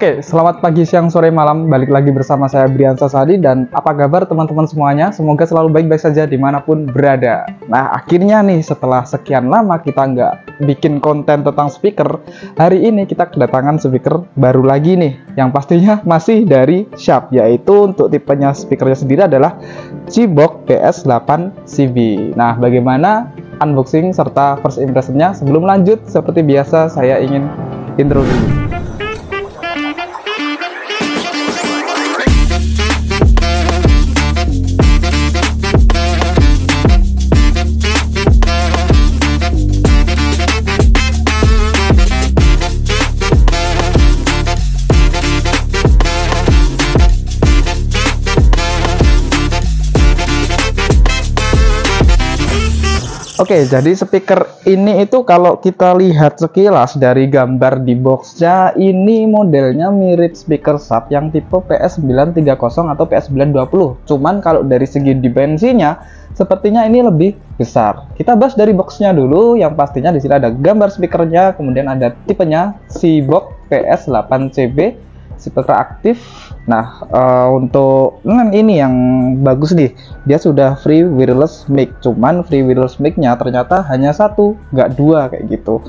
Oke, selamat pagi, siang, sore, malam. Balik lagi bersama saya Brian Sasadi. Dan apa kabar teman-teman semuanya? Semoga selalu baik-baik saja dimanapun berada. Nah, akhirnya nih setelah sekian lama kita nggak bikin konten tentang speaker, hari ini kita kedatangan speaker baru lagi nih, yang pastinya masih dari Sharp, yaitu untuk tipenya speakernya sendiri adalah Cibox PS8CB. Nah, bagaimana unboxing serta first impressionnya? Sebelum lanjut, seperti biasa saya ingin intro dulu. Oke, jadi speaker ini itu kalau kita lihat sekilas dari gambar di boxnya, ini modelnya mirip speaker Sharp yang tipe PS930 atau PS920. Cuman kalau dari segi dimensinya, sepertinya ini lebih besar. Kita bahas dari boxnya dulu, yang pastinya di sini ada gambar speakernya, kemudian ada tipenya Cibox PS8CB. Speaker aktif. Nah, untuk ini yang bagus nih, dia sudah free wireless mic. Cuman free wireless mic-nya ternyata hanya satu, nggak dua kayak gitu.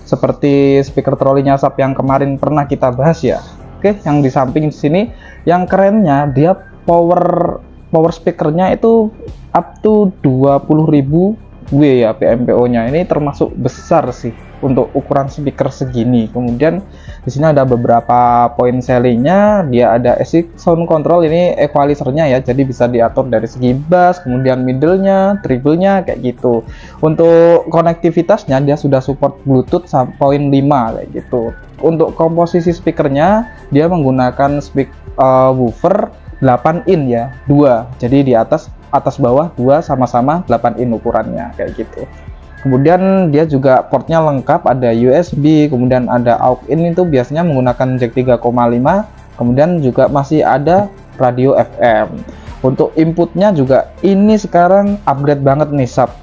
Seperti speaker trolinya Sharp yang kemarin pernah kita bahas ya. Oke, yang di samping sini, yang kerennya dia power speakernya itu up to 20.000 W ya PMPO-nya. Ini termasuk besar sih untuk ukuran speaker segini. Kemudian di sini ada beberapa poin sellingnya. Dia ada ASIC sound control, ini equalizernya ya, jadi bisa diatur dari segi bass, kemudian middle-nya, treble-nya kayak gitu. Untuk konektivitasnya dia sudah support Bluetooth 1.5 kayak gitu. Untuk komposisi speakernya dia menggunakan woofer 8 in ya, 2. Jadi di atas bawah 2 sama-sama 8 in ukurannya kayak gitu. Kemudian dia juga portnya lengkap, ada USB, kemudian ada aux in, itu biasanya menggunakan jack 3,5, kemudian juga masih ada radio FM. Untuk inputnya juga ini sekarang upgrade banget nih Sharp.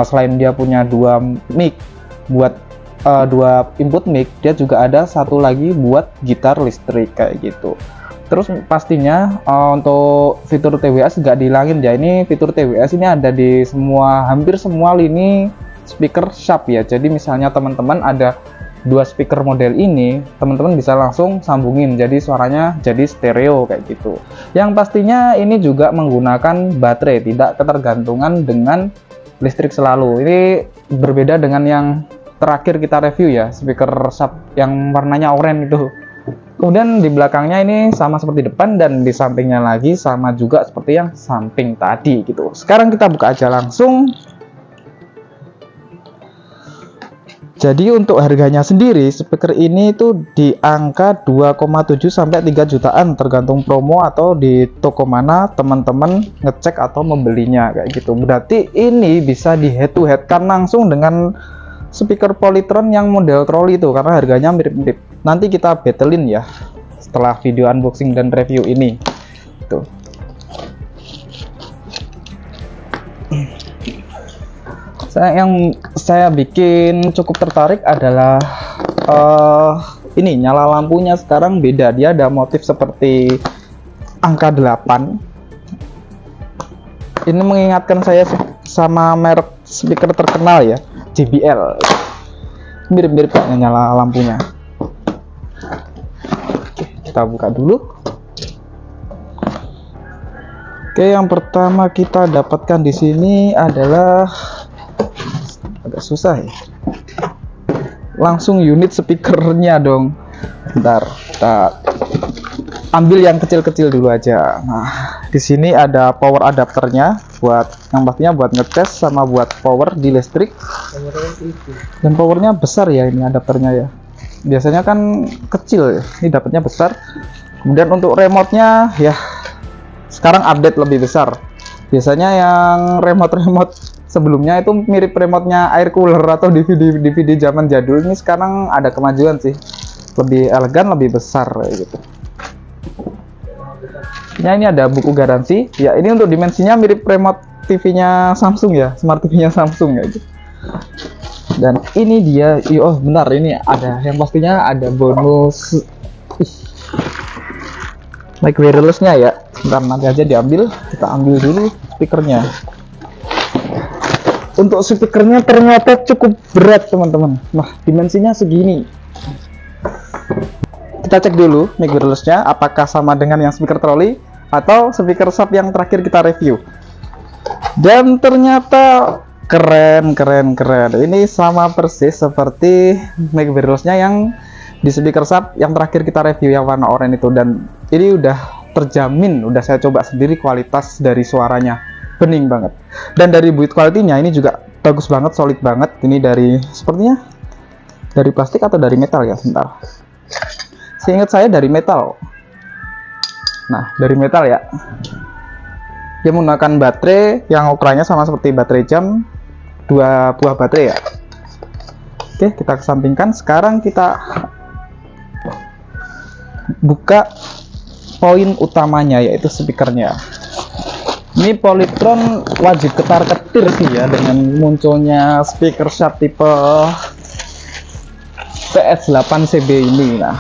Selain dia punya 2 mic buat 2 input mic, dia juga ada satu lagi buat gitar listrik kayak gitu. Terus pastinya untuk fitur TWS nggak dihilangin ya. Ini fitur TWS ini ada di hampir semua lini speaker Sharp ya. Jadi misalnya teman-teman ada 2 speaker model ini, teman-teman bisa langsung sambungin, jadi suaranya jadi stereo kayak gitu. Yang pastinya ini juga menggunakan baterai, tidak ketergantungan dengan listrik selalu. Ini berbeda dengan yang terakhir kita review ya, speaker Sharp yang warnanya oranye itu. Kemudian di belakangnya ini sama seperti depan, dan di sampingnya lagi sama juga seperti yang samping tadi gitu. Sekarang kita buka aja langsung. Jadi untuk harganya sendiri, speaker ini itu di angka 2,7 sampai 3 jutaan tergantung promo atau di toko mana teman-teman ngecek atau membelinya kayak gitu. Berarti ini bisa di head to head kan langsung dengan speaker Polytron yang model trolley itu, karena harganya mirip-mirip. Nanti kita battlein ya setelah video unboxing dan review ini. Tuh. Yang saya bikin cukup tertarik adalah ini nyala lampunya sekarang beda. Dia ada motif seperti angka 8. Ini mengingatkan saya sama merek speaker terkenal ya, JBL. Mirip-mirip kayaknya nyala lampunya. Oke, kita buka dulu. Oke, yang pertama kita dapatkan di sini adalah agak susah ya. Langsung unit speakernya dong. Bentar, kita ambil yang kecil-kecil dulu aja. Nah, di sini ada power adapternya buat yang pastinya buat ngetes sama buat power di listrik. Dan powernya besar ya ini adapternya ya. Biasanya kan kecil ya, ini dapatnya besar. Kemudian untuk remote-nya ya sekarang update lebih besar. Biasanya yang remote sebelumnya itu mirip remote-nya air cooler atau DVD zaman jadul. Ini sekarang ada kemajuan sih, lebih elegan, lebih besar kayak gitu. Ya, ini ada buku garansi ya. Ini untuk dimensinya mirip remote TV-nya Samsung ya, smart TV-nya Samsung ya gitu. Dan ini dia, oh benar, ini ada yang pastinya ada bonus mic wirelessnya ya. Sebentar, nanti aja diambil. Kita ambil dulu speakernya. Untuk speakernya ternyata cukup berat teman-teman. Nah, dimensinya segini. Kita cek dulu mic wirelessnya apakah sama dengan yang speaker trolley atau speaker sub yang terakhir kita review. Dan ternyata keren. Ini sama persis seperti mic wirelessnya yang di speaker sub yang terakhir kita review yang warna oranye itu. Dan ini udah terjamin, udah saya coba sendiri kualitas dari suaranya bening banget. Dan dari build quality-nya ini juga bagus banget, solid banget. Ini dari, sepertinya dari plastik atau dari metal ya, sebentar. Seingat saya dari metal. Nah, dari metal ya. Dia menggunakan baterai yang ukurannya sama seperti baterai jam, 2 buah baterai ya. Oke, kita kesampingkan. Sekarang kita buka poin utamanya, yaitu speakernya. Ini Polytron wajib ketar-ketir sih ya dengan munculnya speaker sharp tipe PS8CB ini. Nah,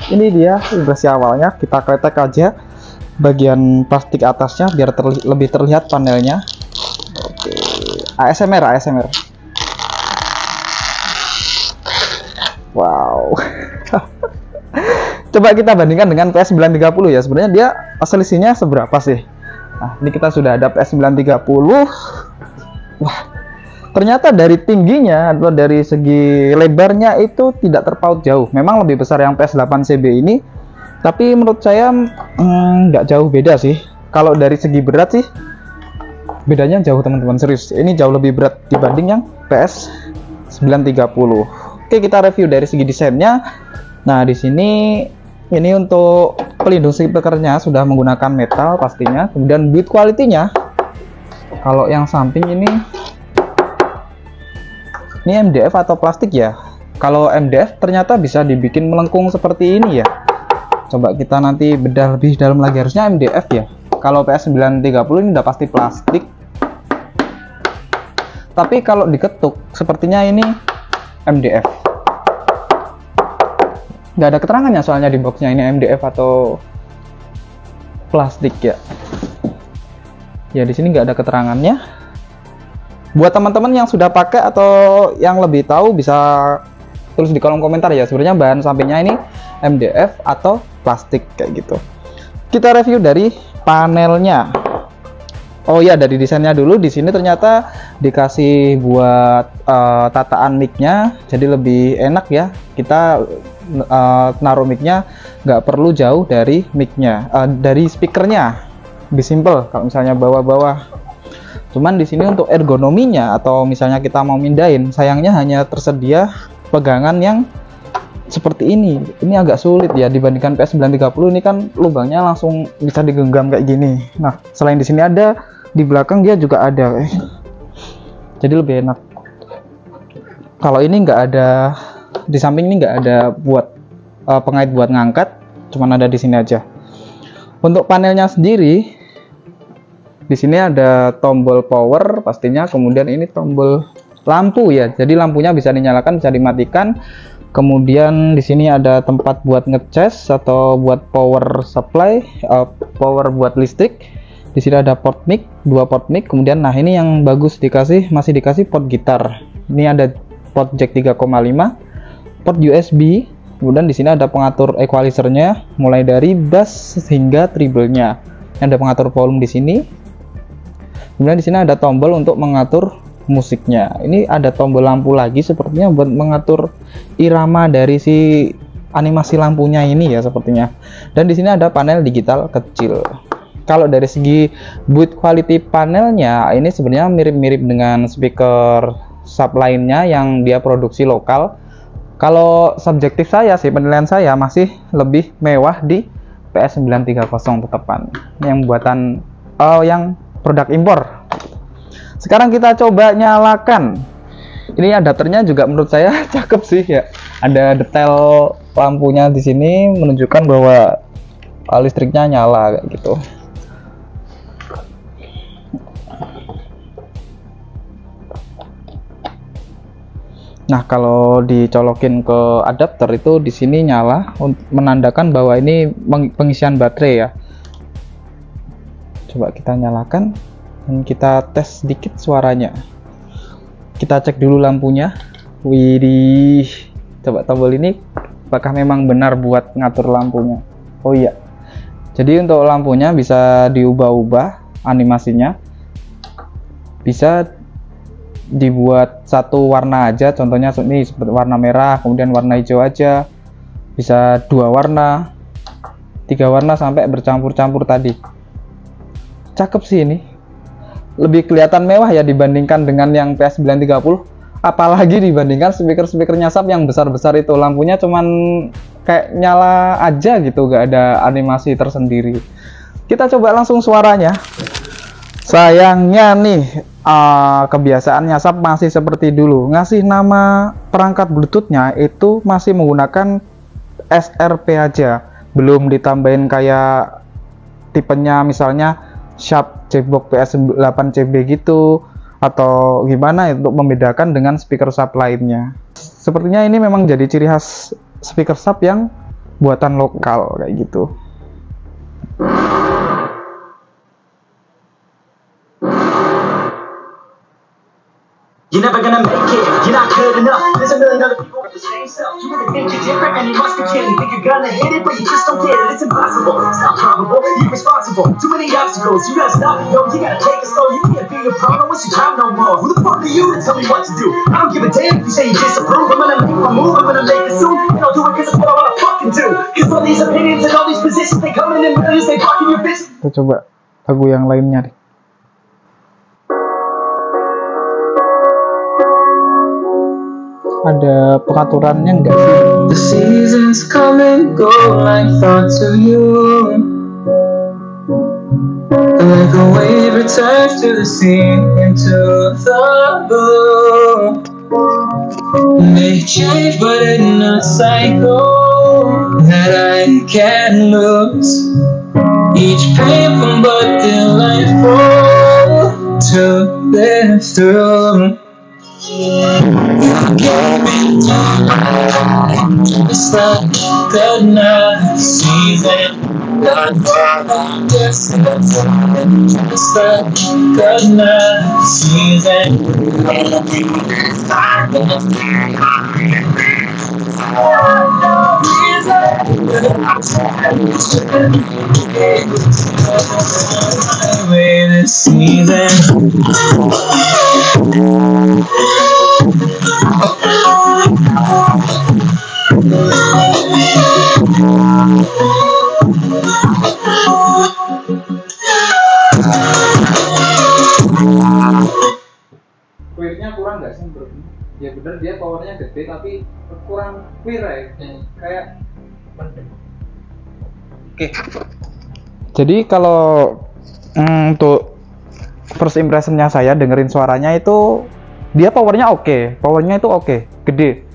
ini dia impresi awalnya. Kita kletek aja bagian plastik atasnya biar lebih terlihat panelnya. Oke, ASMR. Wow. Coba kita bandingkan dengan PS930 ya. Sebenarnya dia selisihnya seberapa sih? Nah, ini kita sudah ada PS930. Wah, ternyata dari tingginya atau dari segi lebarnya itu tidak terpaut jauh. Memang lebih besar yang PS8CB ini, tapi menurut saya nggak jauh beda sih. Kalau dari segi berat sih, bedanya jauh teman-teman, serius. Ini jauh lebih berat dibanding yang PS930. Oke, kita review dari segi desainnya. Nah, di sini ini untuk pelindung speakernya sudah menggunakan metal pastinya. Kemudian build quality-nya, kalau yang samping ini MDF atau plastik ya. Kalau MDF ternyata bisa dibikin melengkung seperti ini ya. Coba kita nanti bedah lebih dalam lagi, harusnya MDF ya. Kalau PS930 ini udah pasti plastik. Tapi kalau diketuk sepertinya ini MDF. Nggak ada keterangannya soalnya di boxnya ini MDF atau plastik ya. Ya di sini nggak ada keterangannya. Buat teman-teman yang sudah pakai atau yang lebih tahu bisa tulis di kolom komentar ya. Sebenarnya bahan sampingnya ini MDF atau plastik kayak gitu. Kita review dari panelnya. Oh ya, dari desainnya dulu. Di sini ternyata dikasih buat tataan mic-nya, jadi lebih enak ya. Kita naruh mic-nya nggak perlu jauh dari mic-nya, dari speakernya. Lebih simple kalau misalnya bawah-bawah. Cuman di sini untuk ergonominya atau misalnya kita mau mindahin, sayangnya hanya tersedia pegangan yang seperti ini. Ini agak sulit ya dibandingkan PS930. Ini kan lubangnya langsung bisa digenggam kayak gini. Nah, selain di sini ada, di belakang dia juga ada. Jadi lebih enak. Kalau ini nggak ada, di samping ini nggak ada buat pengait buat ngangkat, cuman ada di sini aja. Untuk panelnya sendiri, di sini ada tombol power pastinya, kemudian ini tombol lampu ya. Jadi lampunya bisa dinyalakan, bisa dimatikan. Kemudian di sini ada tempat buat ngecas atau buat power supply, power buat listrik. Di sini ada port mic, 2 port mic. Kemudian nah ini yang bagus masih dikasih port gitar. Ini ada port jack 3,5, port USB. Kemudian di sini ada pengatur equalizer-nya mulai dari bass hingga treble-nya. Ada pengatur volume di sini. Kemudian di sini ada tombol untuk mengatur musiknya. Ini ada tombol lampu lagi sepertinya buat mengatur irama dari si animasi lampunya ini ya sepertinya. Dan di sini ada panel digital kecil. Kalau dari segi build quality panelnya ini sebenarnya mirip-mirip dengan speaker sub lainnya yang dia produksi lokal. Kalau subjektif saya sih, penilaian saya masih lebih mewah di PS930 tetepan yang buatan yang produk impor. Sekarang kita coba nyalakan. Ini adapternya juga menurut saya cakep sih ya. Ada detail lampunya di sini menunjukkan bahwa listriknya nyala kayak gitu. Nah, kalau dicolokin ke adapter itu di sini nyala menandakan bahwa ini pengisian baterai ya. Coba kita nyalakan dan kita tes sedikit suaranya. Kita cek dulu lampunya. Widih. Coba tombol ini apakah memang benar buat ngatur lampunya. Oh iya. Jadi untuk lampunya bisa diubah-ubah animasinya. Bisa dibuat satu warna aja, contohnya ini seperti warna merah, kemudian warna hijau aja, bisa 2 warna, 3 warna sampai bercampur-campur tadi. Cakep sih ini, lebih kelihatan mewah ya dibandingkan dengan yang PS930, apalagi dibandingkan speaker nyasap yang besar-besar itu. Lampunya cuman kayak nyala aja gitu, gak ada animasi tersendiri. Kita coba langsung suaranya. Sayangnya nih kebiasaan nyasap masih seperti dulu, ngasih nama perangkat Bluetooth-nya itu masih menggunakan SRP aja, belum ditambahin kayak tipenya misalnya Sharp Jackbox PS8CB gitu atau gimana untuk membedakan dengan speaker sub lainnya. Sepertinya ini memang jadi ciri khas speaker sub yang buatan lokal kayak gitu. You're never gonna make it, you're not good enough. There's a million other people with the same self. You really think you're different and you must be kidding. Think you're gonna hit it, but you just don't get it. It's impossible, it's not probable, you're responsible. Too many obstacles, you gotta stop it, yo. You gotta take it slow, you can't be a pro. Don't waste your time no more. Who the fuck are you to tell me what to do? I don't give a damn if you say you disapprove. I'm gonna make my move, I'm gonna make it soon. And I'll do it cause it's what I wanna fucking do. Cause all these opinions and all these positions, they come in millions, they fucking your business. Kita coba lagu yang lainnya deh. Ada pengaturannya enggak sih? The seasons come and go like thoughts of you. Like a wave returns to the sea, into the blue. They change but in a cycle that I can't lose. Each painful but delightful to live through. It's like the night season. It's like the night season. This season. Clear-nya kurang nggak sih bro? Ya bener dia powernya gede tapi kurang clear ya, kayak oke. Jadi kalau untuk first impressionnya saya dengerin suaranya itu dia powernya oke, powernya itu oke, gede,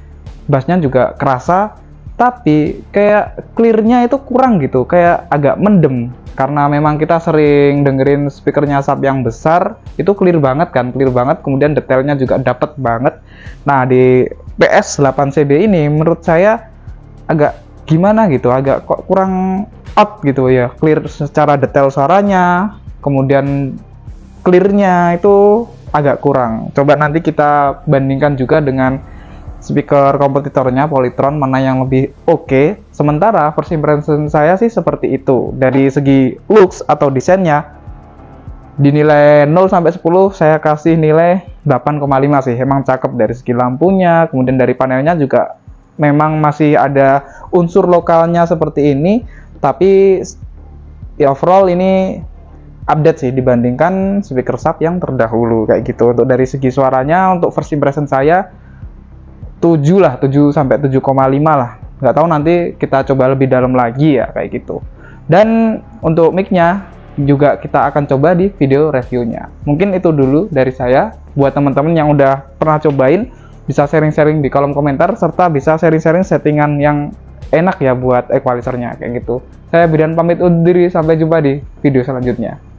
bassnya juga kerasa, tapi kayak clearnya itu kurang gitu, kayak agak mendem. Karena memang kita sering dengerin speaker nyasap yang besar, itu clear banget kan, clear banget, kemudian detailnya juga dapet banget. Nah di PS8CB ini menurut saya agak gimana gitu, agak kok kurang out gitu ya, clear secara detail suaranya, kemudian clearnya itu agak kurang. Coba nanti kita bandingkan juga dengan speaker kompetitornya Polytron, mana yang lebih oke. Sementara first impression saya sih seperti itu. Dari segi looks atau desainnya, dinilai 0 sampai 10 saya kasih nilai 8,5 sih. Emang cakep dari segi lampunya, kemudian dari panelnya juga memang masih ada unsur lokalnya seperti ini, tapi ya overall ini update sih dibandingkan speaker sub yang terdahulu kayak gitu. Untuk dari segi suaranya, untuk first impression saya 7 lah, 7 sampai 7,5 lah. Nggak tahu nanti kita coba lebih dalam lagi ya kayak gitu. Dan untuk mic-nya juga kita akan coba di video reviewnya. Mungkin itu dulu dari saya. Buat teman-teman yang udah pernah cobain, bisa sharing-sharing di kolom komentar, serta bisa sharing-sharing settingan yang enak ya buat equalizernya kayak gitu. Saya Bidan pamit undur diri, sampai jumpa di video selanjutnya.